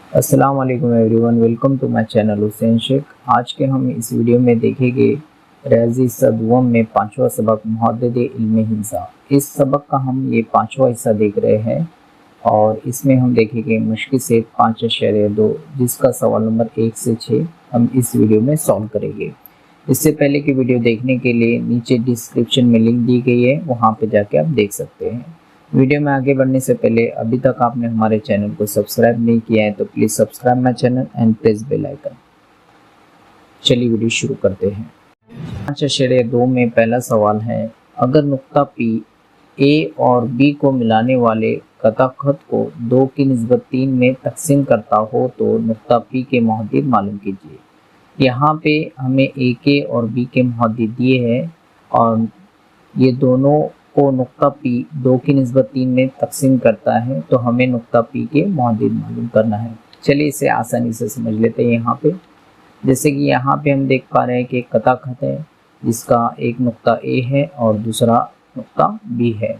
अस्सलाम वालेकुम everyone, welcome to my channel Hussain Shaikh. आज के हम इस वीडियो में देखेंगे रियाज़ी सदवम में पांचवा सबक मुहद्दिद इल्म हिंसा। इस सबक का हम ये पांचवा हिस्सा देख रहे हैं और इसमें हम देखेंगे मुश्किल से 5.2 जिसका सवाल नंबर 1 से 6 हम इस वीडियो में सॉल्व करेंगे। इससे पहले की वीडियो देखने के लिए नीचे डिस्क्रिप्शन में लिंक दी गई है, वहाँ पे जाके आप देख सकते हैं। वीडियो में आगे बढ़ने से पहले अभी तक आपने हमारे चैनल को सब्सक्राइब नहीं किया है तो please subscribe my channel and press bell icon. चलिए वीडियो शुरू करते हैं। 5.2 में पहला सवाल है, अगर नुक्ता P A और B को मिलाने वाले कथाखत को 2 की निस्बत 3 में तकसीम करता हो तो नुक्ता P के मुहद्दिद मालूम कीजिए। यहाँ पे हमें A के और B के मुहद्दिद दिए हैं और ये दोनों को नुक्ता P 2 की निस्बत 3 में तकसीम करता है, तो हमें नुक्ता P के मुहद्दिद मालूम करना है। चलिए इसे आसानी से समझ लेते हैं। यहाँ पे जैसे कि यहाँ पे हम देख पा रहे हैं कि एक कथाखत है जिसका एक नुक्ता A है और दूसरा नुक्ता B है।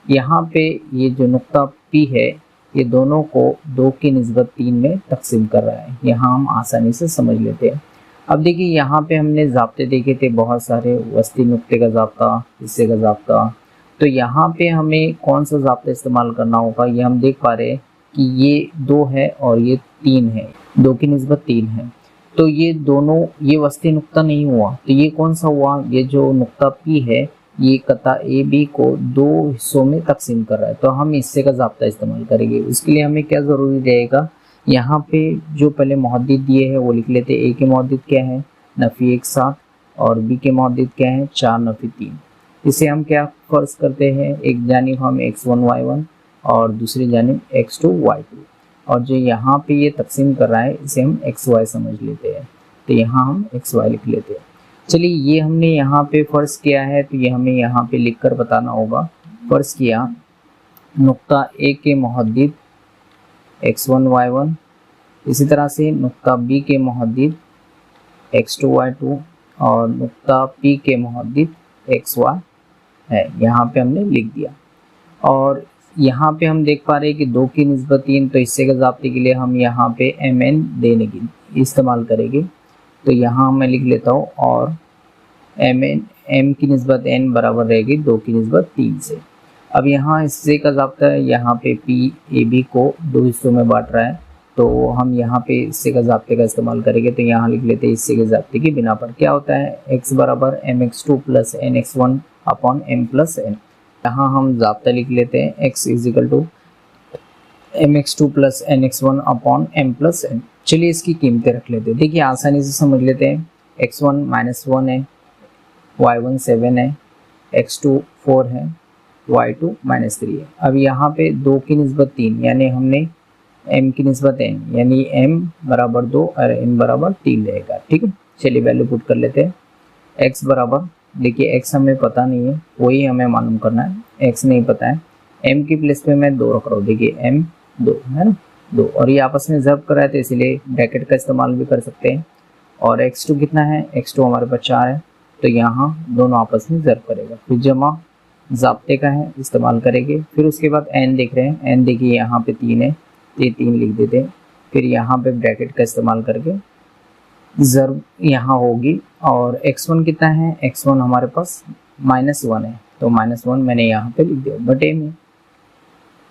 यहाँ पे ये जो नुक्ता P है ये दोनों को 2 की निस्बत 3 में तकसीम कर रहा है। यहाँ हम आसानी से समझ लेते हैं। अब देखिए यहाँ पे हमने ज़ाब्ते देखे थे बहुत सारे, वस्ती नुक्ते का ज़ाब्ता, हिस्से का ज़ाब्ता। तो यहाँ पे हमें कौन सा ज़ाब्ता इस्तेमाल करना होगा, ये हम देख पा रहे हैं कि ये 2 है और ये 3 है, 2 की निस्बत 3 है। तो ये दोनों, ये वस्ती नुक्ता नहीं हुआ तो ये कौन सा हुआ, ये जो नुक्ता P है ये कथा A B को 2 हिस्सों में तकसीम कर रहा है, तो हम हिस्से का ज़ाब्ता इस्तेमाल करेंगे। उसके लिए हमें क्या ज़रूरी रहेगा, यहाँ पे जो पहले मुहद्दिद दिए हैं वो लिख लेते हैं। A के मुहद्दिद क्या है, नफ़ी 1 7 और B के मुहद्दिद क्या है, 4 नफ़ी 3। इसे हम क्या फ़र्ज़ करते हैं, एक जानिब हम x1 y1 और दूसरी जानिब x2 y2, और जो यहाँ पे ये तकसीम कर रहा है इसे हम xy समझ लेते हैं, तो यहाँ हम xy लिख लेते हैं। चलिए ये हमने यहाँ पे फ़र्ज़ किया है तो ये हमें यहाँ पे लिख कर बताना होगा। फ़र्ज़ किया नुक्ता A के मुहद्दिद x1 y1, इसी तरह से नुक्ता B के मुहद्दिद x2 y2 और नुक्ता P के मुहद्दिद xy है। यहाँ पे हमने लिख दिया और यहाँ पे हम देख पा रहे हैं कि 2 की निस्बत 3, तो हिस्से के ज़ाब्ते के लिए हम यहाँ पे mn देने की इस्तेमाल करेंगे। तो यहाँ मैं लिख लेता हूँ और m की निस्बत n बराबर रहेगी 2 की निस्बत 3 से। अब यहाँ हिस्से का ज़ाब्ता है, यहाँ पे P A B को 2 हिस्सों में बांट रहा है, तो हम यहाँ पे हिस्से का ज़ाब्ते का इस्तेमाल करेंगे। तो यहाँ लिख लेते हैं हिस्से के ज़ाब्ते की बिना पर क्या होता है, x बराबर mx2 plus nx1 upon m plus n। यहाँ हम ज़ाब्ता लिख लेते हैं x is equal to mx2 plus nx1 upon m plus n। चलिए इसकी कीमतें रख लेते हैं। देखिए आसानी से समझ लेते हैं। x1 -1 है, y1 7 है, x2 4 है, y2 -3 है। अब यहाँ पे 2 की निस्बत 3 यानी हमने m की निस्बत n यानी m बराबर 2 और n बराबर 3 रहेगा। ठीक है, चलिए वैल्यू पुट कर लेते हैं। x बराबर, देखिए x हमें पता नहीं है, वही हमें मालूम करना है। x नहीं पता है, m की प्लेस पे मैं 2 रख रहा हूँ। देखिए m 2 है ना, 2, और ये आपस में ज़र्ब कर रहा है तो इसलिए ब्रैकेट का इस्तेमाल भी कर सकते हैं। और x2 कितना है, x2 हमारे पास 4 है, तो यहाँ दोनों आपस में ज़र्ब करेगा। फिर जमा ज़ाब्ते का है, इस्तेमाल करेंगे। फिर उसके बाद n देख रहे हैं, n देखिए यहाँ पे 3 है, ये 3 लिख देते हैं। फिर यहाँ पे ब्रैकेट का इस्तेमाल करके ज़र्ब यहाँ होगी। और x1 कितना है, x1 हमारे पास -1 है, तो -1 मैंने यहाँ पे लिख दिया बटे में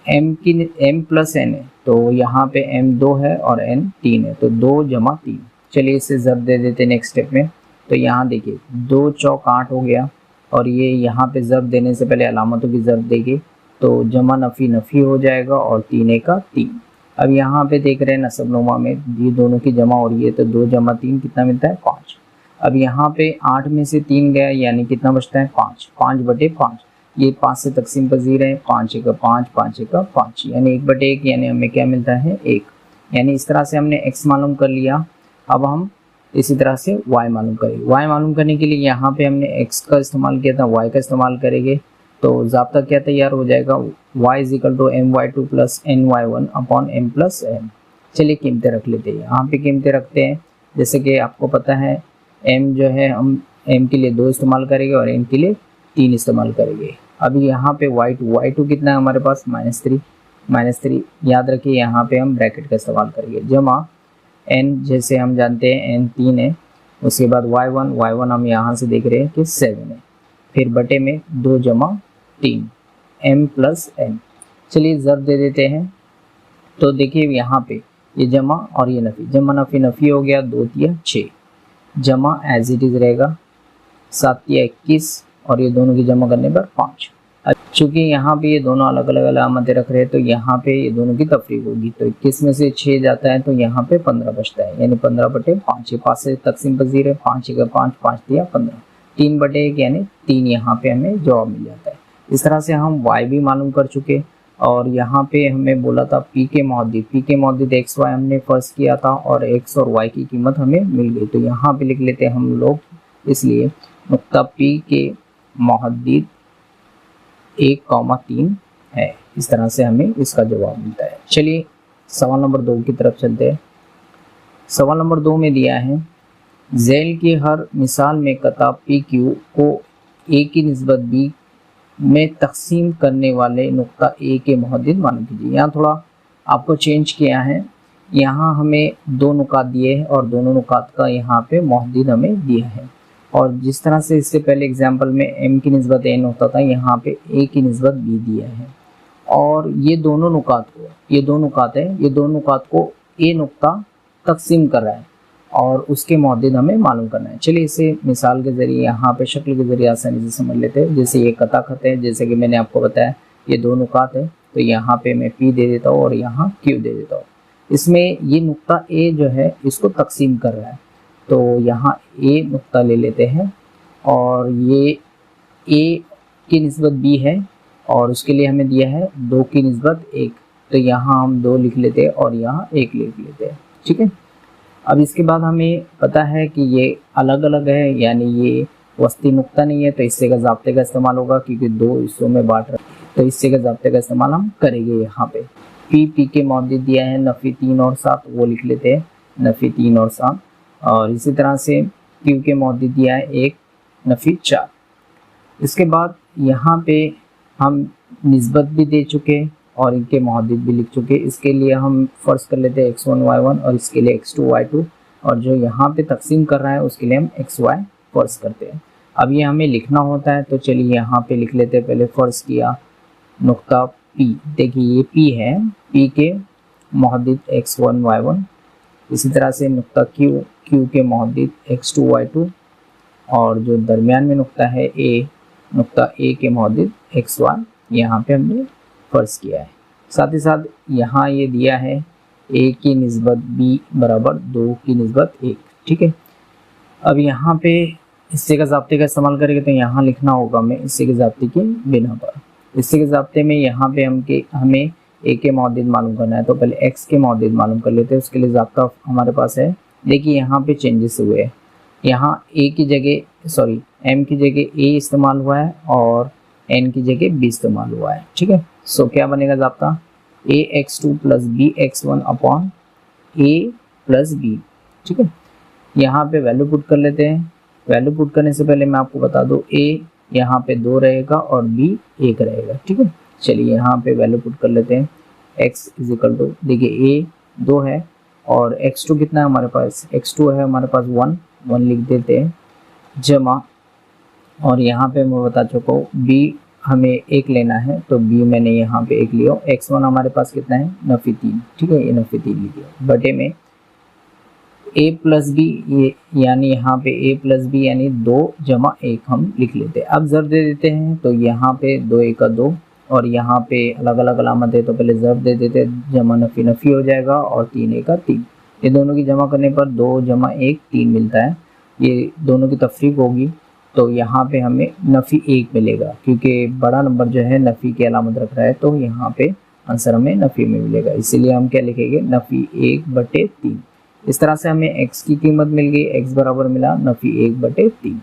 m प्लस n है, तो यहाँ पे m 2 है और n 3 है, तो 2 जमा 3। चलिए इसे ज़र्ब दे देते हैं नेक्स्ट स्टेप में। तो यहाँ देखिए 2 चौक 8 हो गया, और ये यहाँ पे ज़र्ब देने से पहले अलामतों की ज़र्ब देगी, तो जमा नफ़ी नफ़ी हो जाएगा और 3 1 3। अब यहाँ पे देख रहे हैं नसब नुमा में ये दोनों की जमा हो रही है, तो 2 जमा 3 कितना मिलता है, 5। अब यहाँ पे 8 में से 3 गया यानी कितना बचता है, 5, 5 बटे 5। ये 5 से तकसीम पजीर है, 5 1 5, 5 1 5 यानी 1 बटे 1 यानी हमें क्या मिलता है, 1। यानी इस तरह से हमने x मालूम कर लिया। अब हम इसी तरह से y मालूम करेंगे। y मालूम करने के लिए यहाँ पे हमने x का इस्तेमाल किया था, y का इस्तेमाल करेंगे, तो ज़ाब्ता क्या तैयार हो जाएगा, y is equal to my2 plus ny1 upon m plus n। चलिए कीमतें रख लेते हैं। यहाँ पे कीमतें रखते हैं, जैसे कि आपको पता है m जो है हम m के लिए 2 इस्तेमाल करेंगे और n के लिए 3 इस्तेमाल करेंगे। अभी यहाँ पे y2 कितना है हमारे पास, -3, -3, याद रखिए यहाँ पे हम ब्रैकेट का इस्तेमाल करेंगे, जमा n, जैसे हम जानते हैं n 3 है, उसके बाद y1 हम यहाँ से देख रहे हैं कि 7 है, फिर बटे में 2 जमा 3 m प्लस n। चलिए ज़र दे देते हैं, तो देखिए यहाँ पे ये जमा और ये नफ़ी, जमा नफ़ी नफ़ी हो गया, 2 तिया 6, जमा एज इट इज़ रहेगा, 7 तिया 21 और ये दोनों की जमा करने पर 5। चूँकि यहाँ पे ये दोनों अलग अलग अलामतें रख रहे हैं तो यहाँ पे ये दोनों की तफरीक होगी, तो 21 में से 6 जाता है तो यहाँ पे 15 बचता है, यानी 15/5। ये 5 से तकसीम पजीर है, 5 का 5, 5 दिया 15, 3/1 यानी 3 यहाँ पे हमें जवाब मिल जाता है। इस तरह से हम y भी मालूम कर चुके, और यहाँ पे हमें बोला था p के मौजूद x y हमने फर्ज किया था और x और y की कीमत हमें मिल गई, तो यहाँ पे लिख लेते हैं हम लोग, इसलिए नुक्ता p के मौजूद 1,3 है। इस तरह से हमें इसका जवाब मिलता है। चलिए सवाल नंबर 2 की तरफ चलते हैं। सवाल नंबर 2 में दिया है, झैल की हर मिसाल में कता पी क्यू को a की निस्बत b में तकसीम करने वाले नुक्ता a के मौजूद मालूम कीजिए। यहाँ थोड़ा आपको चेंज किया है, यहाँ हमें 2 नुकात दिए हैं और दोनों नुकात का यहाँ पे मौजूद हमें दिया है, और जिस तरह से इससे पहले एग्जाम्पल में m की निस्बत n होता था, यहाँ पे a की निस्बत b दिया है, और ये दोनों नुकात को, ये दो नुकात है, ये दो नुकात को a नुक्ता तकसीम कर रहा है और उसके मौजूद हमें मालूम करना है। चलिए इसे मिसाल के ज़रिए, यहाँ पे शक्ल के ज़रिए आसानी से समझ लेते हैं। जैसे ये कता खत है, जैसे कि मैंने आपको बताया ये 2 नुकात है, तो यहाँ पे मैं p दे देता हूँ और यहाँ q दे देता हूँ। इसमें ये नुक्ता a जो है इसको तकसीम कर रहा है, तो यहाँ a नुक्ता ले लेते हैं, और ये a की निस्बत b है और उसके लिए हमें दिया है 2 की निस्बत 1, तो यहाँ हम 2 लिख लेते हैं और यहाँ 1 लिख लेते हैं। ठीक है, अब इसके बाद हमें पता है कि ये अलग अलग है, यानी ये वस्ती नुक्ता नहीं है, तो हिस्से का ज़ाब्ते का इस्तेमाल होगा, क्योंकि 2 हिस्सों में बांट रहे हैं, तो हिस्से का ज़ाब्ते का इस्तेमाल हम करेंगे। यहाँ पे p के मौजूद दिया है नफ़ी 3 और 7, वो लिख लेते हैं नफ़ी 3 और 7, और इसी तरह से q के मौजूद दिया है 1 नफ़ी 4। इसके बाद यहाँ पे हम निस्बत भी दे चुके और इनके मौजूद भी लिख चुके। इसके लिए हम फ़र्ज कर लेते हैं x1 y1 और इसके लिए x2 y2, और जो यहाँ पे तकसीम कर रहा है उसके लिए हम xy फ़र्ज करते हैं। अब ये हमें लिखना होता है, तो चलिए यहाँ पे लिख लेते हैं। पहले फ़र्ज किया नुक्ता p, देखिए ये p है, p के मौजूद x1 y1, इसी तरह से नुक्ता q के मौजूद x2 y2, और जो दरमियान में नुक्ता है a, नुक्ता a के मौजूद xy यहाँ पे हमने फ़र्ज किया है। साथ ही साथ यहाँ ये दिया है a की निस्बत b बराबर 2 की निस्बत 1। ठीक है, अब यहाँ पे हिस्से का ज़ाब्ते का इस्तेमाल करेंगे, तो यहाँ लिखना होगा हमें हिस्से के ज़ाब्ते की बिना पर। हिस्से के ज़ाब्ते में यहाँ पे हमें a के मौजूद मालूम करना है, तो पहले x के मौजूद मालूम कर लेते हैं। उसके लिए ज़ाब्ता हमारे पास है, देखिए यहाँ पे चेंजेस हुए हैं, यहाँ m की जगह a इस्तेमाल हुआ है और n की जगह b इस्तेमाल हुआ है। ठीक है, सो क्या बनेगा ज़ाब्ता, ax2 plus bx1 upon a plus b। ठीक है, यहाँ पे वैल्यू पुट कर लेते हैं। वैल्यू पुट करने से पहले मैं आपको बता दूँ, a यहाँ पे 2 रहेगा और b 1 रहेगा। ठीक है, चलिए यहाँ पे वैल्यू पुट कर लेते हैं। x इज इक्वल टू, देखिए a 2 है और x2 कितना है हमारे पास, x2 है हमारे पास 1 लिख देते हैं, जमा, और यहाँ पे मैं बता चुका हूँ b हमें 1 लेना है, तो b मैंने यहाँ पे 1 लिया। x1 हमारे पास कितना है, नफ़ी 3। ठीक है, ये नफ़ी 3 लिखिए, बटे में a प्लस b, ये यानी यहाँ पे a प्लस b यानी 2 जमा 1 हम लिख लेते हैं। अब ज़र दे देते हैं, तो यहाँ पे 2 1 का 2 और यहाँ पे अलग अलग अलामत है, तो पहले ज़र दे देते, जमा नफ़ी नफ़ी हो जाएगा और 3 1 का 3, ये दोनों की जमा करने पर 2 जमा 1 3 मिलता है। ये दोनों की तफरीक होगी, तो यहाँ पे हमें नफ़ी 1 मिलेगा, क्योंकि बड़ा नंबर जो है नफ़ी की अलामत रख रहा है, तो यहाँ पे आंसर हमें नफ़ी में मिलेगा। इसीलिए हम क्या लिखेंगे, नफ़ी 1/3। इस तरह से हमें x की कीमत मिल गई, x बराबर मिला नफ़ी 1/3।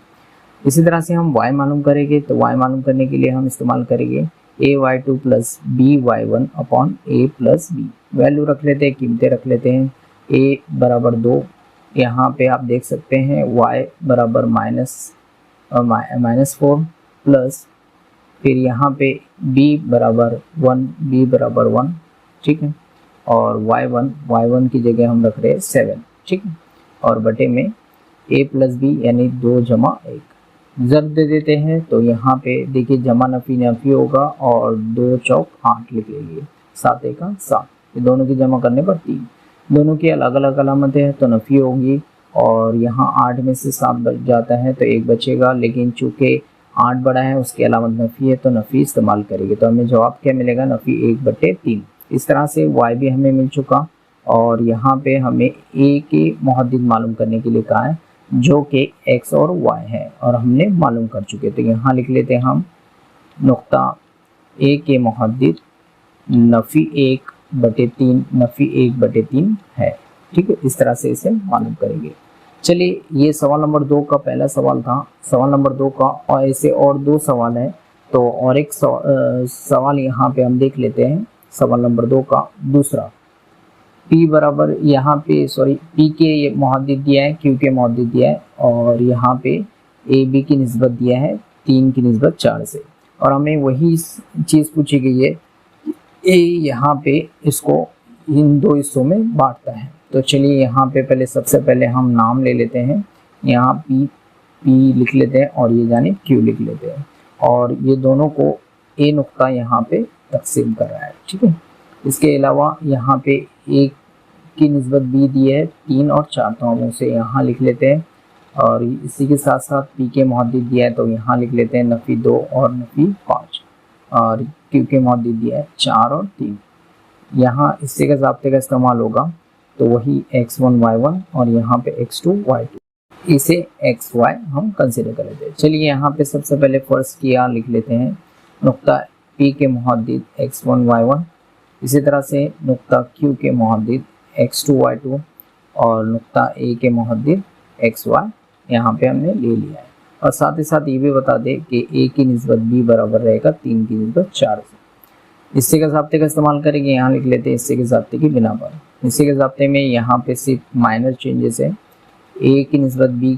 इसी तरह से हम y मालूम करेंगे, तो y मालूम करने के लिए हम इस्तेमाल करेंगे ay2 plus by1 upon a plus b। Value रख लेते हैं, कीमतें रख लेते हैं। a बराबर 2, यहाँ पे आप देख सकते हैं y बराबर -4 प्लस, फिर यहाँ पे b बराबर 1, ठीक है, और y1 की जगह हम रख रहे हैं 7, ठीक है, और बटे में a प्लस बी यानी 2 जमा 1 ज़रूर दे देते हैं। तो यहाँ पे देखिए जमा नफ़ी नफ़ी होगा और 2 चौक 8 लिख लीजिए, 7 1 7, ये दोनों की जमा करने पर 3, दोनों की अलग अलग अलामतें हैं तो नफ़ी होगी, और यहाँ 8 में से 7 बच जाता है तो 1 बचेगा, लेकिन चूँकि 8 बड़ा है उसकी अलामत नफ़ी है तो नफ़ी इस्तेमाल करेंगे। तो हमें जवाब क्या मिलेगा, नफ़ी 1/3। इस तरह से y भी हमें मिल चुका, और यहाँ पे हमें a के मुहद्दिद मालूम करने के लिए कहा है जो कि x और y है, और हमने मालूम कर चुके। तो यहाँ लिख लेते हैं हम नुक्ता a के मुहद्दिद नफ़ी 1/3 नफ़ी 1/3 है, ठीक है। इस तरह से इसे मालूम करेंगे। चलिए, ये सवाल नंबर 2 का पहला सवाल था। सवाल नंबर 2 का और ऐसे और 2 सवाल है, तो और एक सवाल यहाँ पे हम देख लेते हैं। सवाल नंबर 2 का दूसरा, P बराबर यहाँ पे P के मुहद्दिद दिया है, Q के मुहद्दिद दिया है, और यहाँ पे A B की निस्बत दिया है 3 की निस्बत 4 से, और हमें वही चीज़ पूछी गई है, A यहाँ पे इसको इन 2 हिस्सों में बांटता है। तो चलिए यहाँ पे सबसे पहले हम नाम ले लेते हैं, यहाँ P लिख लेते हैं और ये जाने Q लिख लेते हैं, और ये दोनों को A नुक्ता यहाँ पे तकसीम कर रहा है, ठीक है। इसके अलावा यहाँ पे A की निस्बत B दी है 3 और 4, तो हम उसे यहाँ लिख लेते हैं, और इसी के साथ साथ P के मुहद्दिद दिया है तो यहाँ लिख लेते हैं नफ़ी 2 और नफ़ी 5, और Q के मुहद्दिद दिया है 4 और 3। यहाँ इससे का ज़ाब्ते का इस्तेमाल होगा तो वही x1 y1 और यहाँ पे x2 y2, इसे xy हम कंसिडर कर लेते हैं। चलिए यहाँ पे सबसे पहले फर्स्ट किया लिख लेते हैं नुक्ता P के मुहद्दिद x1 y1, इसी तरह से नुक्ता Q के मुहद्दिद x2 y2, और नुक्ता A के मुहद्दिद xy यहाँ पे हमने ले लिया है। और साथ ही साथ ये भी बता दें कि A की निस्बत B बराबर रहेगा 3 की निस्बत 4 से। हिस्से के ज़ाब्ते का इस्तेमाल करेंगे, यहाँ लिख लेते हैं हिस्से के ज़ाब्ते की बिना पर। हिस्से के ज़ाब्ते में यहाँ पे सिर्फ माइनर चेंजेस है, A की निस्बत B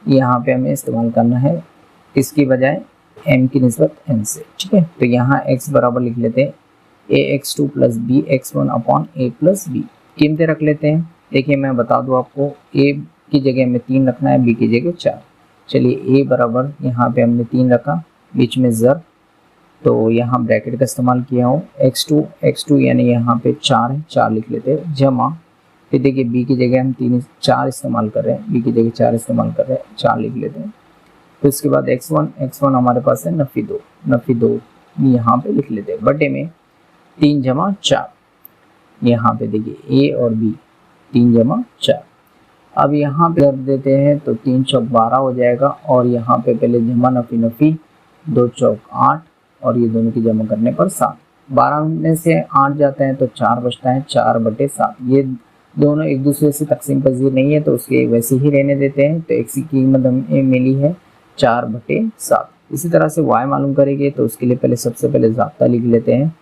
यहाँ पे हमें इस्तेमाल करना है, इसकी बजाय M की निस्बत N से, ठीक है। तो यहाँ x बराबर लिख लेते हैं ax2 plus B x1 upon a plus B, कीमतें रख लेते हैं। देखिए मैं बता दूँ आपको, a की जगह में 3 रखना है, b की जगह 4। चलिए a बराबर यहाँ पे हमने 3 रखा, बीच में ज़र, तो यहाँ ब्रैकेट का इस्तेमाल किया हो, x2 यानी यहाँ पे 4 है, 4 लिख लेते हैं, जमा, फिर देखिए b की जगह हम 4 इस्तेमाल कर रहे हैं, b की जगह 4 इस्तेमाल कर रहे हैं, 4 लिख लेते हैं। फिर उसके बाद x1 हमारे पास है नफ़ी 2 यहाँ पे लिख लेते हैं, बटे में 3 जमा 4, यहाँ पे देखिए a और b 3 जमा 4। अब यहाँ पे कर देते हैं तो 3 चौक 12 हो जाएगा, और यहाँ पे पहले जमा नफ़ी 2 चौक 8, और ये दोनों की जमा करने पर 7। 12 में से 8 जाता है तो 4 बचता है, 4/7। ये दोनों एक दूसरे से तकसीम पजीर नहीं है तो उसके वैसे ही रहने देते हैं। तो x की कीमत हमें मिली है 4/7। इसी तरह से y मालूम करेंगे तो उसके लिए सबसे पहले ज़ाब्ता लिख लेते हैं।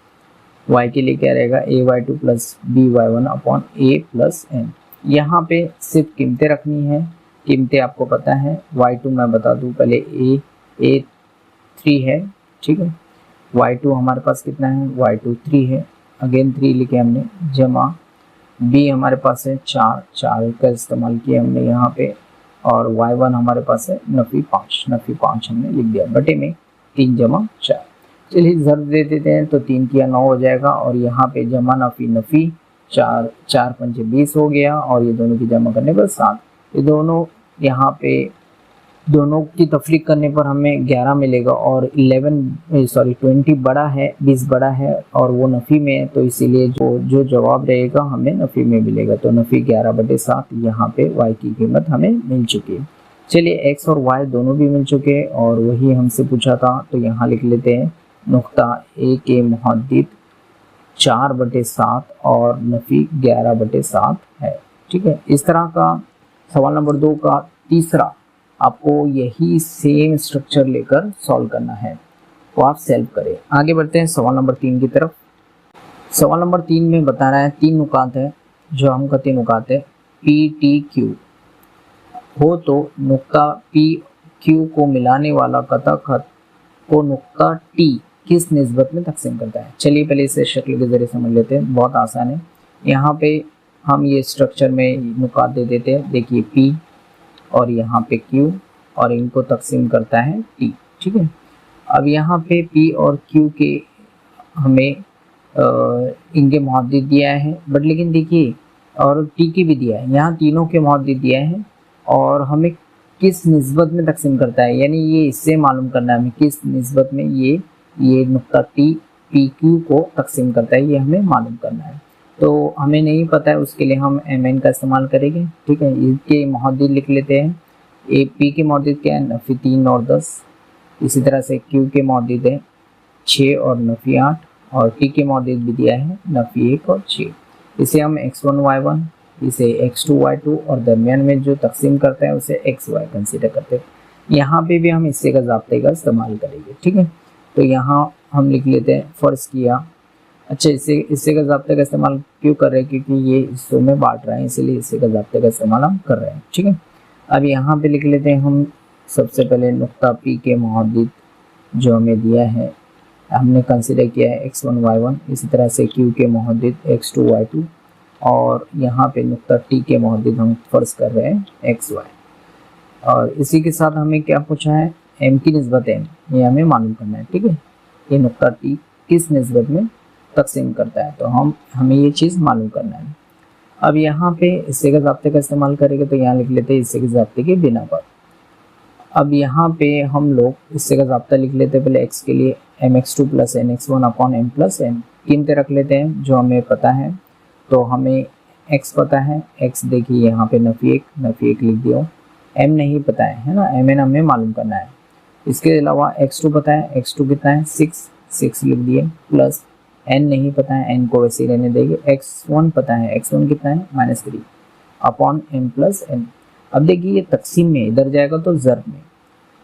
y के लिए क्या रहेगा, ay2 plus by1 upon a plus n। यहाँ पे सिर्फ कीमतें रखनी है, कीमतें आपको पता है। y2 मैं बता दूँ पहले, a 3 है, ठीक है। y2 हमारे पास कितना है, y2 3 है, अगेन 3 लिखे हमने, जमा b हमारे पास है 4 का इस्तेमाल किया हमने यहाँ पे, और y1 हमारे पास है नफ़ी 5 हमने लिख दिया, बटे में 3 जमा 4। चलिए ज़रूर दे देते हैं तो 3 किया 9 हो जाएगा, और यहाँ पे जमा नफ़ी 4 पंचे 20 हो गया, और ये दोनों की जमा करने पर 7। ये दोनों यहाँ पे दोनों की तफरीक करने पर हमें 11 मिलेगा, और 20 बड़ा है, 20 बड़ा है और वो नफ़ी में है, तो इसीलिए जो जवाब रहेगा हमें नफ़ी में मिलेगा। तो नफ़ी 11/7 यहाँ पे y की कीमत हमें मिल चुकी है। चलिए x और y दोनों भी मिल चुके और वही हमसे पूछा था, तो यहाँ लिख लेते हैं नुक्ता A के मुहद्दिद 4/7 और नफ़ी 11/7 है, ठीक है। इस तरह का सवाल नंबर 2 का तीसरा आपको यही सेम स्ट्रक्चर लेकर सॉल्व करना है, तो आप सॉल्व करें। आगे बढ़ते हैं सवाल नंबर 3 की तरफ। सवाल नंबर 3 में बता रहा है 3 नुकात है, जो हम कहते हैं नुकात है PTQ हो तो नुक्ता PQ को मिलाने वाला कथा खत को नुक्ता T किस निस्बत में तकसीम करता है। चलिए पहले इसे शक्ल के ज़रिए समझ लेते हैं, बहुत आसान है। यहाँ पे हम ये स्ट्रक्चर में नुकात दे देते हैं। देखिए P और यहाँ पे Q और इनको तकसीम करता है T, ठीक है। अब यहाँ पे P और Q के हमें इनके मुहद्दिद दिया है, बट लेकिन देखिए और T की भी दिया है, यहाँ तीनों के मुहद्दिद दिया है और हमें किस निस्बत में तकसीम करता है, यानी ये इससे मालूम करना है हमें किस निस्बत में ये नुक्ता T PQ को तकसीम करता है, ये हमें मालूम करना है। तो हमें नहीं पता है, उसके लिए हम MN का इस्तेमाल करेंगे, ठीक है। इसके मुहद्दिद लिख लेते हैं। P के मुहद्दिद क्या है, नफ़ी 3 और 10। इसी तरह से Q के मुहद्दिद है 6 और नफ़ी 8 और T के मुहद्दिद भी दिया है नफ़ी 1 और 6। इसे हम x1 y1, इसे x2 y2 और दरमियान में जो तकसीम करते हैं उसे xy कंसीडर करते हैं। यहाँ पे भी हम इससे का ज़ाब्ते का इस्तेमाल करेंगे, ठीक है। तो यहाँ हम लिख लेते हैं, फ़र्ज़ किया। अच्छा, इससे का ज़ाब्ते का इस्तेमाल क्यों कर रहे हैं, क्योंकि ये हिस्सों में बांट रहे हैं, इसीलिए इससे का ज़ाब्ते का इस्तेमाल हम कर रहे हैं, ठीक है। अब यहाँ पे लिख लेते हैं हम सबसे पहले नुक्ता P के मुहद्दिद जो हमें दिया है, हमने कंसीडर किया है x1 y1। इसी तरह से Q के मुहद्दिद x2 y2 और यहाँ पे नुक्ता T के मुहद्दिद हम फ़र्ज़ कर रहे हैं xy। और इसी के साथ हमें क्या पूछा है, M की निस्बत M, ये हमें मालूम करना है, ठीक है। ये नुक्ता T किस निस्बत में तकसीम करता है, तो हमें ये चीज़ मालूम करना है। अब यहाँ पे हिस्से के ज़ाब्ते का इस्तेमाल करेंगे, तो यहाँ लिख लेते हैं हिस्से के ज़ाब्ते की बिना पर। अब यहाँ पे हम लोग हिस्से का ज़ाब्ता लिख लेते हैं। पहले x के लिए mx2 + nx1 upon m + n कीमतें रख लेते हैं जो हमें पता है। तो हमें x पता है, x देखिए यहाँ पे नफ़ी 1 लिख दिया। m नहीं पता है ना, mn हमें मालूम करना है। इसके अलावा x2 पता है, x2 कितना है 6 लिख दिए, प्लस n नहीं पता है, n को वैसे ही रहने देंगे। x1 पता है, x1 कितना है -3 अपॉन m + n। अब देखिए ये तकसीम में इधर जाएगा तो ज़र्ब में,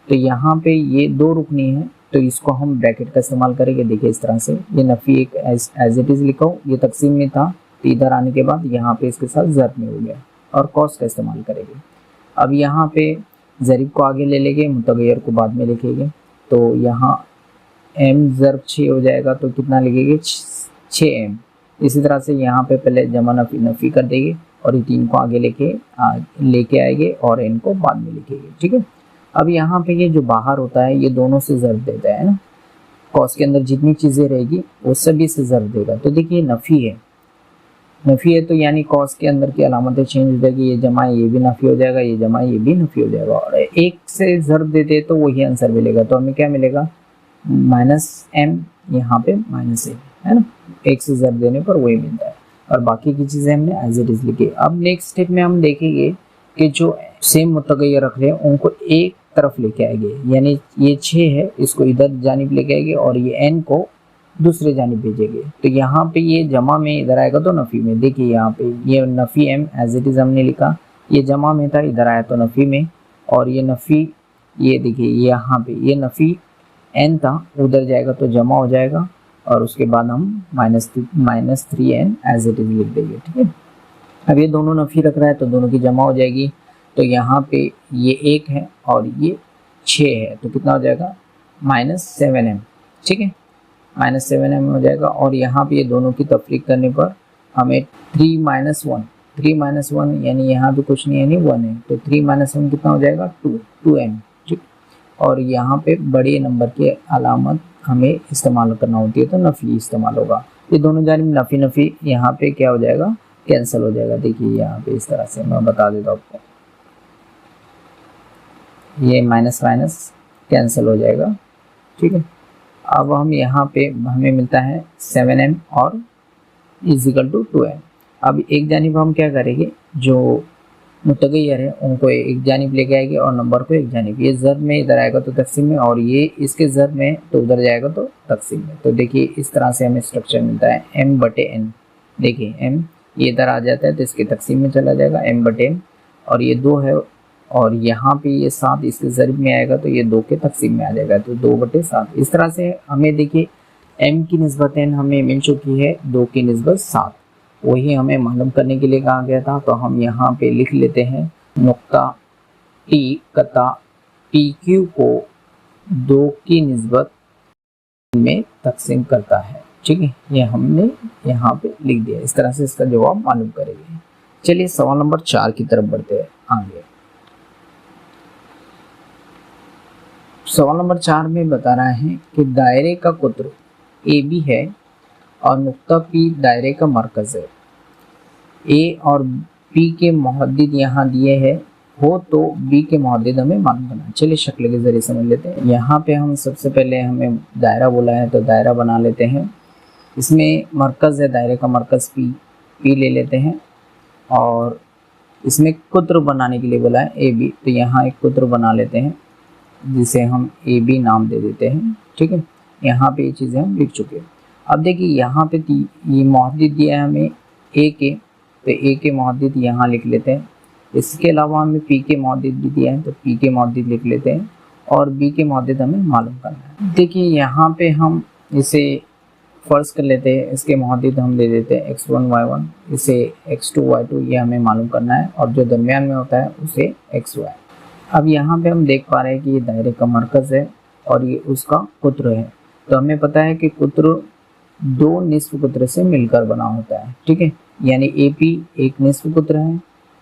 तो यहाँ पे ये 2 रुकनी है, तो इसको हम ब्रैकेट का इस्तेमाल करेंगे। देखिए इस तरह से, ये नफ़ी 1 एज इट इज़ लिखा हो, ये तकसीम में था, तो इधर आने के बाद यहाँ पे इसके साथ ज़र्ब में हो गया और कॉस का इस्तेमाल करेंगे। अब यहाँ पे ज़रीब को आगे ले लेंगे, मुतग़य्यर को बाद में लिखेंगे। तो यहाँ m ज़र्ब 6 हो जाएगा, तो कितना लिखेंगे 6m। इसी तरह से यहाँ पे पहले जमा नफ़ी कर देंगे और ये 3 को आगे लेके आएंगे और n को बाद में लिखेंगे, ठीक है। अब यहाँ पे ये जो बाहर होता है ये दोनों से ज़र्ब देता है ना, कॉस के अंदर जितनी चीज़ें रहेगी वो सभी से ज़र्ब देगा। तो देखिए नफ़ी है तो यानी कॉस के अंदर की अलामतें चेंज हो जाएगी, ये जमा ये भी नफ़ी हो जाएगा, ये जमा ये भी नफ़ी हो जाएगा। और एक से ज़र्ब देते तो वही आंसर मिलेगा, तो हमें क्या मिलेगा -m, यहाँ पे -a है ना, एक से ज़र्ब देने पर वही मिलता है। और बाकी की चीज़ें हमने एज इट इज़ लिखी। अब नेक्स्ट स्टेप में हम देखेंगे कि जो सेम मुतग़य्यर रख रहे हैं उनको एक तरफ लेके आएंगे, यानी ये 6 है इसको इधर जानिब लेके आएंगे और ये n को दूसरे जानिब भेजेंगे। तो यहाँ पे ये जमा में इधर आएगा तो नफ़ी में, देखिए यहाँ पे ये नफ़ी m एज इट इज़ हमने लिखा, ये जमा में था इधर आया तो नफ़ी में, और ये नफ़ी ये देखिए यहाँ पे ये नफ़ी n था उधर जाएगा तो जमा हो जाएगा, और उसके बाद हम -3n एज इट इज़ लिख देंगे, ठीक है। अब ये दोनों नफ़ी रख रहा है तो दोनों की जमा हो जाएगी, तो यहाँ पे ये 1 है और ये 6 है, तो कितना हो जाएगा -7m, ठीक है, -7m हो जाएगा। और यहाँ पे ये दोनों की तफरीक करने पर हमें 3 - 1 यानी यहाँ पे कुछ नहीं यानी 1 है, तो 3 - 1 कितना हो जाएगा 2m, ठीक। और यहाँ पे बड़े नंबर की अलामत हमें इस्तेमाल करना होती है तो नफ़ी इस्तेमाल होगा। ये दोनों जानिब नफ़ी यहाँ पे क्या हो जाएगा, कैंसिल हो जाएगा। देखिए यहाँ पे इस तरह से मैं बता देता हूँ आपको, ये माइनस कैंसिल हो जाएगा, ठीक है। अब हम यहाँ पे हमें मिलता है 7m और = 2m। अब एक जानिब हम क्या करेंगे, जो मुतग़य्यर है उनको एक जानिब लेके आएंगे और नंबर को एक जानिब, ये ज़र्ब में इधर आएगा तो तकसीम में, और ये इसके ज़र्ब में तो उधर जाएगा तो तकसीम में। तो देखिए इस तरह से हमें स्ट्रक्चर मिलता है m/n। देखिए m ये इधर आ जाता है तो इसके तकसीम में चला जाएगा m/n, और ये 2 है और यहाँ पे ये 7 इसके ज़रिब में आएगा तो ये 2 के तकसीम में आ जाएगा, तो 2/7। इस तरह से हमें देखिए m की निस्बत n हमें मिल चुकी है 2 की निस्बत 7, वही हमें मालूम करने के लिए कहा गया था। तो हम यहाँ पे लिख लेते हैं नुक्ता T कता PQ को 2 की निस्बत में तकसीम करता है। ठीक है, ये हमने यहाँ पे लिख दिया। इस तरह से इसका जवाब मालूम करेंगे। चलिए सवाल नंबर 4 की तरफ बढ़ते हैं आगे। सवाल नंबर 4 में बता रहा है कि दायरे का कुत्र AB है और नुक्ता P दायरे का मरकज है। A और B के मुहद्दिद यहाँ दिए हैं हो तो B के मुहद्दिद हमें मालूम करना है। चलिए शक्ल के जरिए समझ लेते हैं। यहाँ पे हम सबसे पहले हमें दायरा बोला है तो दायरा बना लेते हैं। इसमें मरकज़ है, दायरे का मरकज़ P ले लेते हैं और इसमें कुत्र बनाने के लिए बोला है AB, तो यहाँ एक कुत्र बना लेते हैं जिसे हम AB नाम दे देते हैं। ठीक है, यहाँ पे ये चीज़ें हम लिख चुके हैं। अब देखिए यहाँ पे ये मुहद्दिद दिया है हमें A के, तो A के मुहद्दिद यहाँ लिख लेते हैं। इसके अलावा हमें P के मुहद्दिद भी दिया है तो P के मुहद्दिद लिख लेते हैं और B के मुहद्दिद हमें मालूम करना है। देखिए यहाँ पे हम इसे फ़र्ज़ कर लेते हैं, इसके मुहद्दिद हम दे देते हैं x1 y1, इसे x2 y2 ये हमें मालूम करना है और जो दरमियान में होता है उसे xy। अब यहाँ पे हम देख पा रहे हैं कि ये दायरे का मरकज़ है और ये उसका कुत्र है। तो हमें पता है कि कुत्र दो निस्फ कुत्र से मिलकर बना होता है। ठीक है, यानी AP एक निस्फ कुत्र है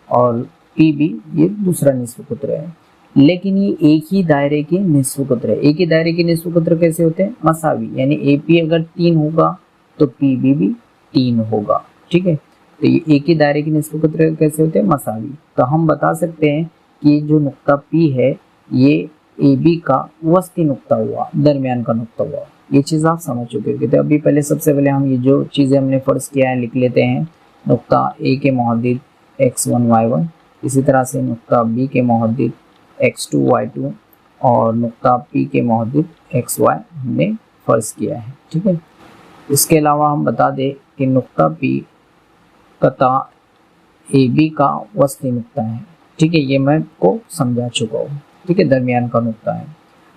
और PB ये दूसरा निस्फ कुत्र है, लेकिन ये एक ही दायरे के निस्फ कुत्र है। एक ही दायरे के निस्फ कुत्र कैसे होते हैं? मसावी, यानी AP अगर 3 होगा तो PB भी 3 होगा। ठीक है, तो ये एक ही दायरे के निस्फ कुत्र कैसे होते हैं? मसावी। तो हम बता सकते हैं कि जो नुक्ता P है ये AB का वस्ती नुक्ता हुआ, दरमियान का नुक्ता हुआ। ये चीज़ आप समझ चुके हो। तो अभी पहले सबसे पहले हम ये जो चीज़ें हमने फ़र्ज़ किया है लिख लेते हैं। नुक्ता A के मुहद्दिद x1 y1, इसी तरह से नुक्ता B के मुहद्दिद x2 y2 और नुक्ता P के मुहद्दिद xy हमने फ़र्ज़ किया है। ठीक है, इसके अलावा हम बता दें कि नुक्ता P कता AB का वस्ती नुक्ता है। ठीक है, ये मैं आपको समझा चुका हूँ। ठीक है, दरमियान का नुक्ता है।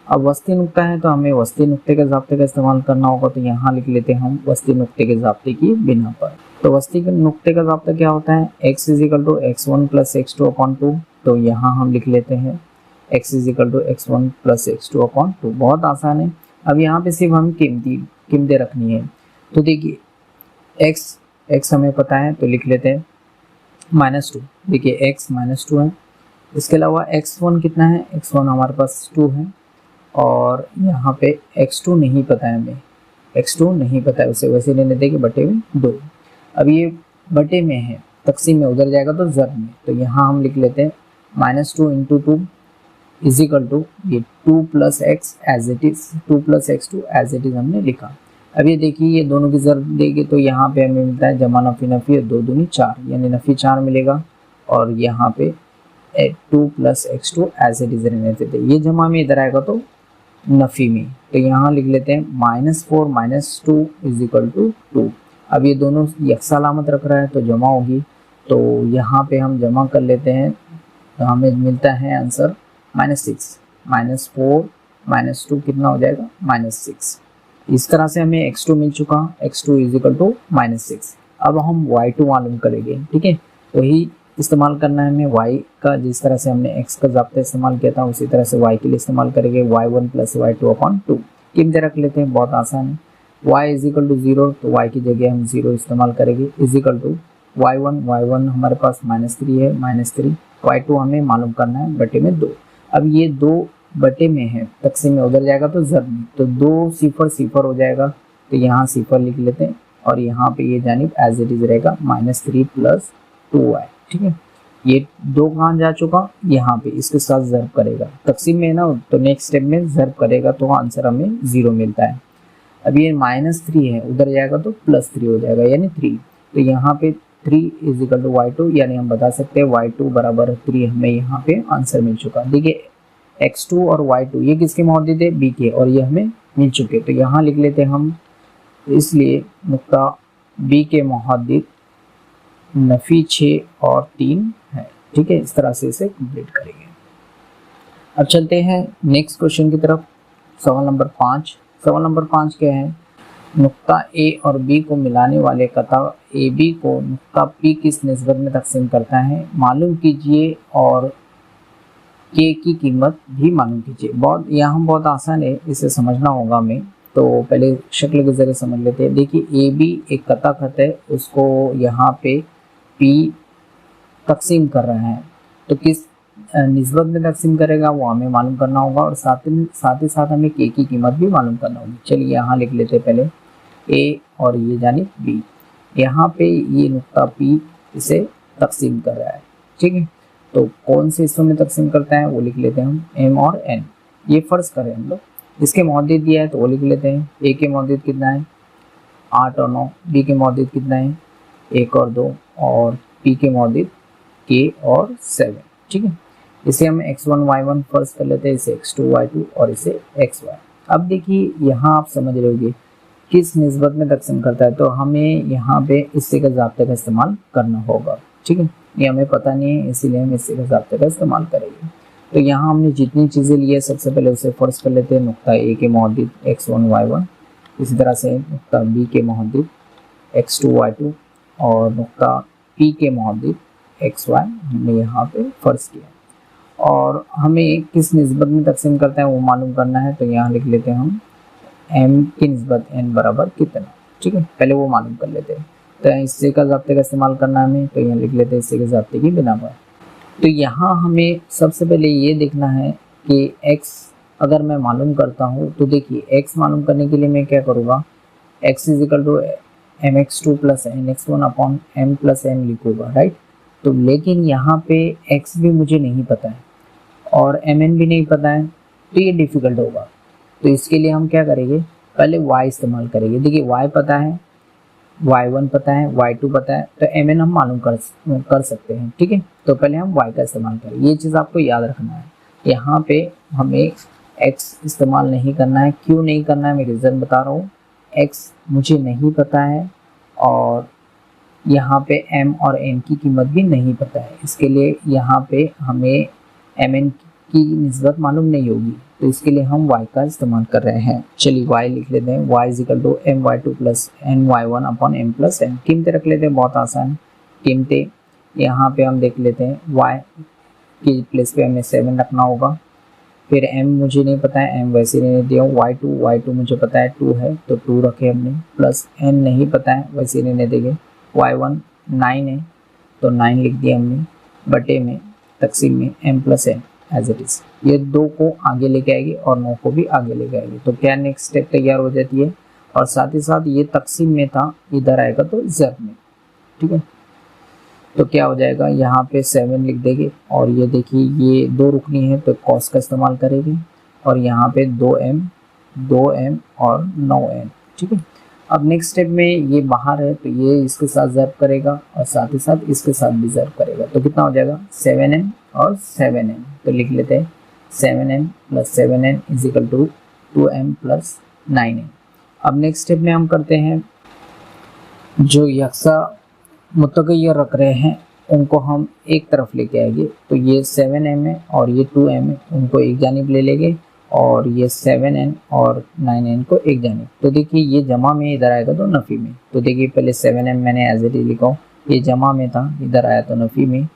अब वस्ती नुक्ता है तो हमें वस्ती नुक्ते के ज़ाब्ते का इस्तेमाल करना होगा, तो यहाँ लिख लेते हैं हम वस्ती नुक्ते के ज़ाब्ते की बिना पर। तो वस्ती के नुक्ते का ज़ाब्ता क्या होता है? x = x1 + x2/2। तो यहाँ हम लिख लेते हैं x = x1 + x2/2। बहुत आसान है। अब यहाँ पे सिर्फ हम कीमतें रखनी है। तो देखिए x हमें पता है तो लिख लेते हैं -2। देखिए x -2 है। इसके अलावा x1 कितना है? x1 हमारे पास 2 है और यहाँ पे x2 नहीं पता है हमें। x2 नहीं पता है, उसे वैसे लेने देंगे बटे में 2। अब ये बटे में है, तकसीम में उधर जाएगा तो ज़र में, तो यहाँ हम लिख लेते हैं -2 × 2 = ये 2 + x as it is, 2 + x2 as it is हमने लिखा। अब ये देखिए ये दोनों की ज़र देंगे तो यहाँ पे हमें मिलता है जमा नफ़ी नफ़ी 2 दूनी 4, यानी नफ़ी 4 मिलेगा और यहाँ पे 2 + x2 एज इट इज़ रहने देते। ये जमा में इधर आएगा तो नफ़ी में, तो यहाँ लिख लेते हैं -4 - 2 = 2। अब ये दोनों यकसा अलामत रख रहा है तो जमा होगी, तो यहाँ पे हम जमा कर लेते हैं तो हमें मिलता है आंसर -6। -4 - 2 कितना हो जाएगा? -6। इस तरह से हमें x2 मिल चुका, x2 = -6। अब हम y2 मालूम करेंगे। ठीक है, वही इस्तेमाल करना है हमें y का, जिस तरह से हमने x का ज़ाब्ता इस्तेमाल किया था उसी तरह से y के लिए इस्तेमाल करेंगे। y1 + y2/2 कीमतें रख लेते हैं, बहुत आसान है। y = 0 तो y की जगह हम 0 इस्तेमाल करेंगे, y1 हमारे पास -3 है, -3 y2 हमें मालूम करना है बटे में 2। अब ये 2 बटे में है, तकसीम में उधर जाएगा तो ज़र में, तो 2 0 0 हो जाएगा, तो यहाँ 0 लिख लेते हैं और यहाँ पे ये जानिब एज इट इज़ रहेगा -3 + 2y। ठीक है, ये 2 कहाँ जा चुका? यहाँ पे, इसके साथ ज़र्ब करेगा, तकसीम में है ना, तो नेक्स्ट स्टेप में ज़र्ब करेगा तो आंसर हमें 0 मिलता है। अब ये -3 है, उधर जाएगा तो +3 हो जाएगा यानी 3, तो यहाँ पे 3 = y2, यानी हम बता सकते हैं y2 = 3 हमें यहाँ पे आंसर मिल चुका। देखिए x2 और y2 ये किसके मुहद्दिद है? B के, और ये हमें मिल चुके, तो यहाँ लिख लेते हैं हम, इसलिए नुक्ता B के मुहद्दिद नफ़ी 6 और 3 है। ठीक है, इस तरह से इसे कंप्लीट करेंगे। अब चलते हैं नेक्स्ट क्वेश्चन की तरफ। सवाल नंबर 5। सवाल नंबर 5 क्या है? नुक्ता A और B को मिलाने वाले कता AB को नुक्ता P किस निस्बत में तकसीम करता है? मालूम कीजिए और K की कीमत भी मालूम कीजिए। बहुत आसान है, इसे समझना होगा हमें। तो पहले शक्ल के जरिए समझ लेते हैं। देखिए ए बी एक कथाखत है, उसको यहाँ पे पी तकसीम कर रहा है, तो किस निस्बत में तकसीम करेगा वो हमें मालूम करना होगा, और साथ ही साथ हमें के की कीमत भी मालूम करना होगी। चलिए यहाँ लिख लेते हैं पहले ए और ये जानिब बी। यहाँ पे ये नुक्ता पी इसे तकसीम कर रहा है, ठीक है। तो कौन से हिस्सों में तकसीम करता है वो लिख लेते हैं हम, एम और एन। ये फर्ज करें हम लोग, इसके मौजूद दिया है तो वो लिख लेते हैं। ए के मौजूद कितना है 8 और 9, बी के मौजूद कितना है 1 और 2, और पी के मौजूद के और 7, ठीक है। इसे हम x1 y1 फर्ज कर लेते हैं, इसे x2 y2 और इसे xy। अब देखिए यहाँ आप समझ रहे होंगे किस निस्बत में तकसीम करता है, तो हमें यहाँ पे इससे का ज़ाब्ते का इस्तेमाल करना होगा, ठीक है। ये हमें पता नहीं है इसीलिए हम इससे का ज़ाब्ते का इस्तेमाल करेंगे। तो यहाँ हमने जितनी चीज़ें ली है सबसे पहले उसे फर्ज कर लेते हैं। नुक्ता ए के मौजूद x1 y1, इसी तरह से नुक्ता बी के मौजूद x2 y2 और नुक्ता पी के मौजूद xy हमने यहाँ पे फर्ज किया। और हमें किस निस्बत में तकसीम करता है वो मालूम करना है, तो यहाँ लिख लेते हैं हम m की निस्बत n बराबर कितना, ठीक है। पहले वो मालूम कर लेते हैं। तो हिस्से का ज़ाब्ते का इस्तेमाल करना है हमें, तो यहाँ लिख लेते हैं हिस्से के ज़ाब्ते की बिना पर। तो यहाँ हमें सबसे पहले ये देखना है कि x अगर मैं मालूम करता हूँ, तो देखिए x मालूम करने के लिए मैं क्या करूँगा, x is equal to mx2 plus nx1 upon m plus n लिखूँगा, राइट। तो लेकिन यहाँ पे x भी मुझे नहीं पता है और mn भी नहीं पता है, तो ये डिफ़िकल्ट होगा। तो इसके लिए हम क्या करेंगे, पहले y इस्तेमाल करेंगे। देखिए y पता है, y1 पता है, y2 पता है, तो mn हम मालूम कर सकते हैं, ठीक है। तो पहले हम y का इस्तेमाल करें, ये चीज़ आपको याद रखना है। यहाँ पे हमें x इस्तेमाल नहीं करना है। क्यों नहीं करना है मैं रीज़न बता रहा हूँ। x मुझे नहीं पता है और यहाँ पे m और n की कीमत भी नहीं पता है, इसके लिए यहाँ पे हमें mn की निस्बत मालूम नहीं होगी, तो इसके लिए हम y का इस्तेमाल कर रहे हैं। चलिए y लिख लेते हैं, y is equal to my2 plus ny1 upon m plus n। कीमतें रख लेते हैं, बहुत आसान कीमतें। यहाँ पे हम देख लेते हैं y की प्लेस पे हमें 7 रखना होगा। फिर m मुझे नहीं पता है, m वैसे नहीं दिया। y2 मुझे पता है 2 है, तो 2 रखे हमने, प्लस n नहीं पता है वैसे नहीं देंगे। y1 9 है, तो 9 लिख दिया हमने, बटे में तकसीम में m plus n as it is. ये 2 को आगे लेके आएगी और 9 को भी आगे लेके आएगी, तो क्या नेक्स्ट स्टेप तैयार हो जाती है। और साथ ही साथ ये तकसीम में था, इधर आएगा तो ज़र में, ठीक है। तो क्या हो जाएगा, यहाँ पे 7 लिख देंगे, और ये देखिए ये 2 रुकनी है तो कॉस का इस्तेमाल करेंगे, और यहाँ पे 2m और 9n, ठीक है। अब नेक्स्ट स्टेप में ये बाहर है तो ये इसके साथ ज़र्ब करेगा और साथ ही साथ इसके साथ भी ज़र्ब करेगा, तो कितना हो जाएगा 7m और 7n। तो लिख लेते हैं 7m plus 7n is equal to 2m plus 9n। अब नेक्स्ट स्टेप में हम करते हैं, जो यकसा मुतगय्यर रख रहे हैं उनको हम एक तरफ लेके आएंगे, तो ये 7m है और ये 2m है, उनको एक जानिब ले लेंगे, और ये 7n और 9n को एक जानिब। तो देखिए ये जमा में इधर आएगा तो नफ़ी में, तो देखिए पहले 7m मैंने एज इट इज़ लिखा हूँ, ये जमा में था इधर आया तो नफ़ी में,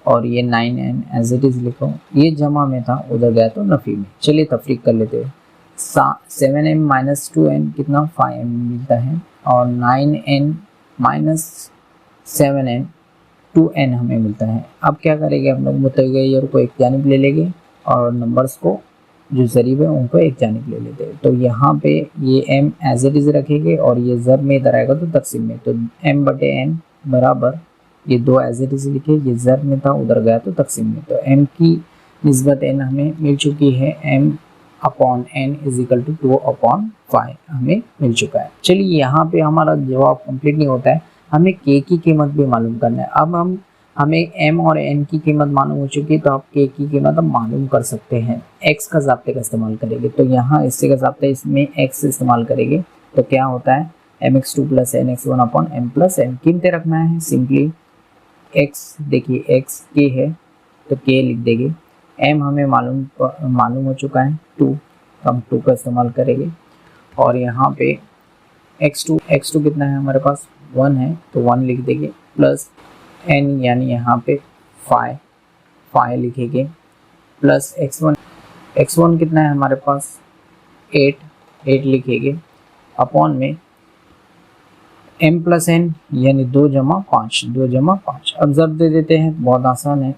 और ये 9n एज इट इज़ लिखा हूँ, ये जमा में था उधर गया तो नफ़ी में। चलिए तफरीक कर लेते हैं। 7m माइनस 2n कितना 5m मिलता है, और 9n माइनस 7n 2n हमें मिलता है। अब क्या करेंगे हम लोग, मुतगय्यर को एक जानिब ले लेंगे और नंबर्स को जो ज़रीब है उनको एक जानिब ले लेते हैं। तो यहाँ पे ये m एज इट इज़ रखेंगे और ये ज़र में इधर आएगा तो तकसीम में, तो m बटे n बराबर ये 2 एज इट इज़ लिखे, ये ज़र में था उधर गया तो तकसीम में, तो m की निस्बत n हमें मिल चुकी है, m upon n is equal to 2 upon 5 हमें मिल चुका है। चलिए यहाँ पे हमारा जवाब कंप्लीट नहीं होता है, हमें k की कीमत भी मालूम करना है। अब हमें m और n की कीमत मालूम हो चुकी है, तो आप k की कीमत हम मालूम कर सकते हैं। x का ज़ाब्ते का इस्तेमाल करेंगे, तो यहाँ इससे का ज़ाब्ता इसमें x इस्तेमाल करेंगे, तो क्या होता है mx2 plus nx1 upon m plus n। कीमतें रखना है सिंपली, x देखिए x k है तो k लिख देंगे, m हमें मालूम हो चुका है 2, हम 2 का इस्तेमाल करेंगे, और यहाँ पे x2 कितना है हमारे पास 1 है तो 1 लिख देंगे, प्लस n यानी यहाँ पे 5 लिखेंगे, प्लस x1 कितना है हमारे पास 8 लिखेंगे, अपॉन में m प्लस n यानी 2 जमा 5, 2 जमा 5। अब ज़रूर दे देते हैं, बहुत आसान है।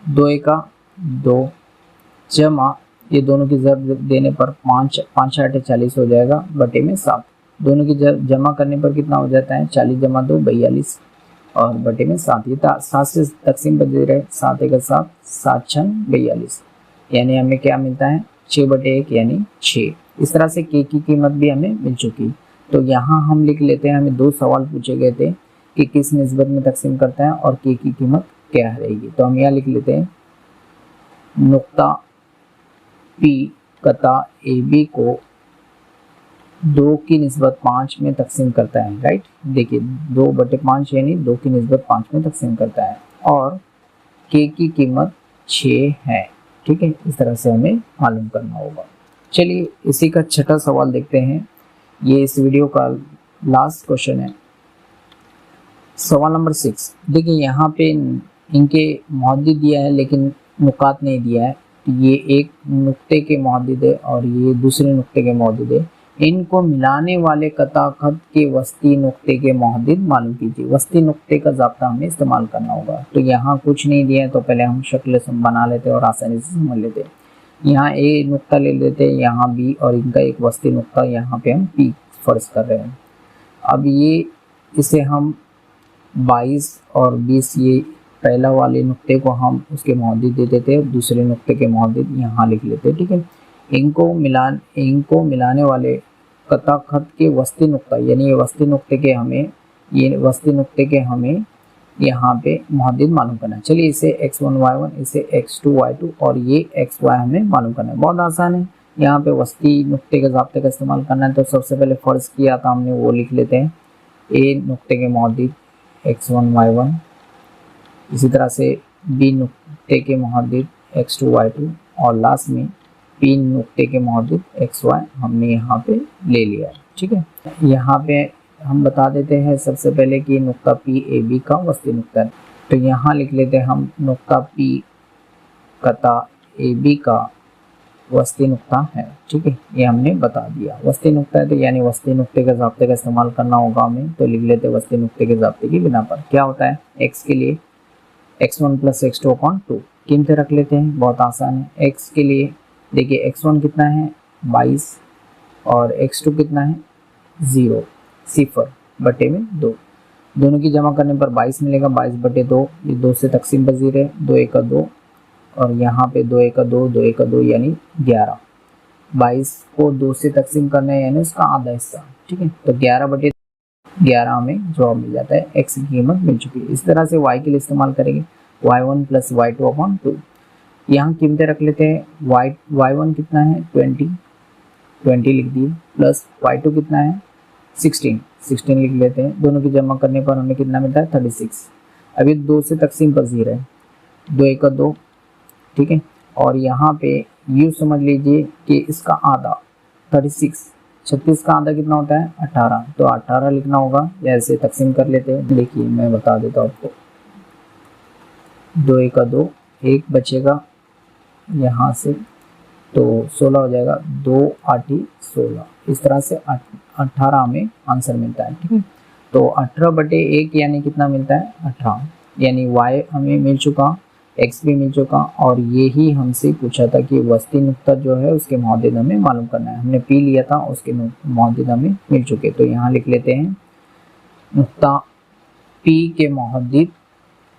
2 एका 2 जमा ये दोनों की ज़रूर देने पर 5 5 8 40 हो जाएगा बटे में 7। दोनों की जमा करने पर कितना हो जाता है 40 जमा 2 42 और बटे में 7। ये 7 से तकसीम पर दे रहे 7 एका 7 7 6 42 यानी हमें क्या मिलता है 6 बटे 1 यानी 6। इस तरह से k की कीमत भी हमें मिल चुकी। तो यहाँ हम लिख लेते हैं, हमें 2 सवाल पूछे गए थे कि किस निस्बत में तकसीम करता है और k की कीमत क्या रहेगी। तो हम यहाँ लिख लेते हैं नुक्ता P कता AB को 2 की निस्बत 5 में तकसीम करता है, राइट। देखिए 2 बटे 5 यानी 2 की निस्बत 5 में तकसीम करता है और k की कीमत 6 है, ठीक है। इस तरह से हमें मालूम करना होगा। चलिए इसी का छठा सवाल देखते हैं। ये इस वीडियो का लास्ट क्वेश्चन है, सवाल नंबर 6। देखिए यहाँ पे इनके मुहद्दिद दिया है लेकिन नुकात नहीं दिया है। ये एक नुक्ते के मुहद्दिद है और ये दूसरे नुक्ते के मुहद्दिद है। इनको मिलाने वाले कता खत के वस्ती नुक्ते के मुहद्दिद मालूम कीजिए। वस्ती नुक्ते का ज़ाब्ता हमें इस्तेमाल करना होगा। तो यहाँ कुछ नहीं दिया है तो पहले हम शक्ल बना लेते और आसानी से समझ लेते। यहाँ ए नुक्ता ले लेते, यहाँ बी और इनका एक वस्ती नुक्ता यहाँ पे हम पी फर्ज कर रहे हैं। अब ये इसे हम 22 और 20 ये पहला वाले नुक्ते को हम उसके मुहद्दिद दे देते हैं, दूसरे नुक्ते के मुहद्दिद यहाँ लिख लेते हैं, ठीक है। इनको मिलाने वाले कता खत के वस्ती नुक्ता यानी ये वस्ती नुक्ते के हमें यहाँ पे मुहद्दिद मालूम करना है। चलिए इसे x1 y1 इसे x2 y2 और ये xy हमें मालूम करना है। बहुत आसान है, यहाँ पे वस्ती नुक्ते के ज़ाब्ते का इस्तेमाल करना है। तो सबसे पहले फ़र्ज़ किया था हमने वो लिख लेते हैं, ए नुक्ते के मुहद्दिद x1 y1, इसी तरह से बी नुक्ते के मुहद्दिद x2 y2 और लास्ट में पी नुक्ते के मुहद्दिद xy हमने यहाँ पे ले लिया है, ठीक है। यहाँ पे हम बता देते हैं सबसे पहले कि नुक्ता पी ए बी का वस्ती नुक्ता है। तो यहाँ लिख लेते हैं हम नुक्ता पी कता ए बी का वस्ती नुक्ता है, ठीक है। ये हमने बता दिया वस्ती नुक्ता है, तो यानी वस्ती नुक्ते के ज़ाब्ते का इस्तेमाल करना होगा हमें। तो लिख लेते हैं वस्ती नुक्ते के ज़ाब्ते की बिना पर क्या होता है x के लिए x1 प्लस x2 अपॉन 2 कीमतें रख लेते हैं, बहुत आसान है। x के लिए देखिए x1 कितना है 22 और x2 कितना है 0 0 बटे में 2। दोनों की जमा करने पर 22 मिलेगा, 22 बटे 2 ये 2 से तकसीम पजीर है, 2 एका 2 और यहाँ पे 2 एका 2 2 एका 2 यानी 11। 22 को 2 से तकसीम करना है यानी उसका आधा हिस्सा, ठीक है। तो 11 बटे 11 हमें जवाब मिल जाता है, x की कीमत मिल चुकी है। इस तरह से y के लिए इस्तेमाल करेंगे y1 प्लस y2 अपॉन 2। यहाँ कीमतें रख लेते हैं, y1 कितना है 20 लिख दिए, प्लस y2 कितना है 16 लिख लेते हैं। दोनों की जमा करने पर हमें कितना मिलता है 36। अभी 2 से तकसीम पजीर है, 2 एका 2, ठीक है। और यहाँ पे यूँ समझ लीजिए कि इसका आधा 36 का आधा कितना होता है 18, तो 18 लिखना होगा या ऐसे तकसीम कर लेते हैं। देखिए मैं बता देता हूँ आपको, 2 एका 2 एक बचेगा यहाँ से तो 16 हो जाएगा, 2 8 16, इस तरह से 18 हमें आंसर मिलता है, ठीक है। तो 18 बटे 1 यानी कितना मिलता है 18, यानी y हमें मिल चुका, x भी मिल चुका और ये ही हमसे पूछा था कि वस्ती नुक्ता जो है उसके मुहद्दिद हमें मालूम करना है। हमने p लिया था, उसके मुहद्दिद हमें मिल चुके। तो यहाँ लिख लेते हैं नुक्ता p के मुहद्दिद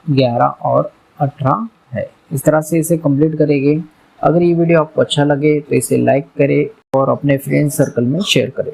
11 और 18 है। इस तरह से इसे कंप्लीट करेंगे। अगर ये वीडियो आपको अच्छा लगे तो इसे लाइक करें और अपने फ्रेंड सर्कल में शेयर करें।